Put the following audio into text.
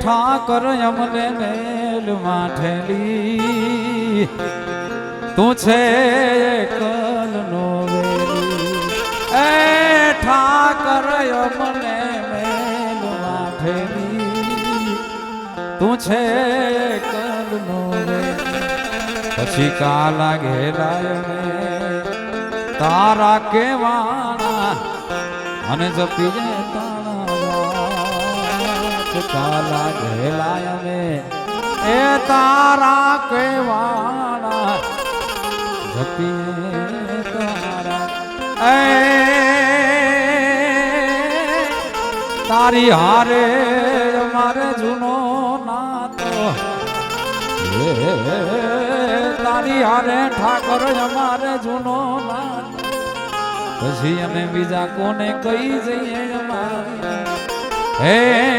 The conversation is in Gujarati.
ઠાકર અમને મેલ માઠેલી તું છે કલનો વેલી એ ઠાકર અમને મેલ માઠેલી તું છે કલનો વેલી પછી કાલા ઘેરાય તારા કેવાના અને જપીએ કાલા ઘેલાય મે એ તારા કેવાના જપીએ તારા એ તારી હારે મારે જૂનો નાતો તારી હારે ઠાકર અમારે જૂનો નાતો પછી અમે બીજા કોને કહી જઈએ અમારી હે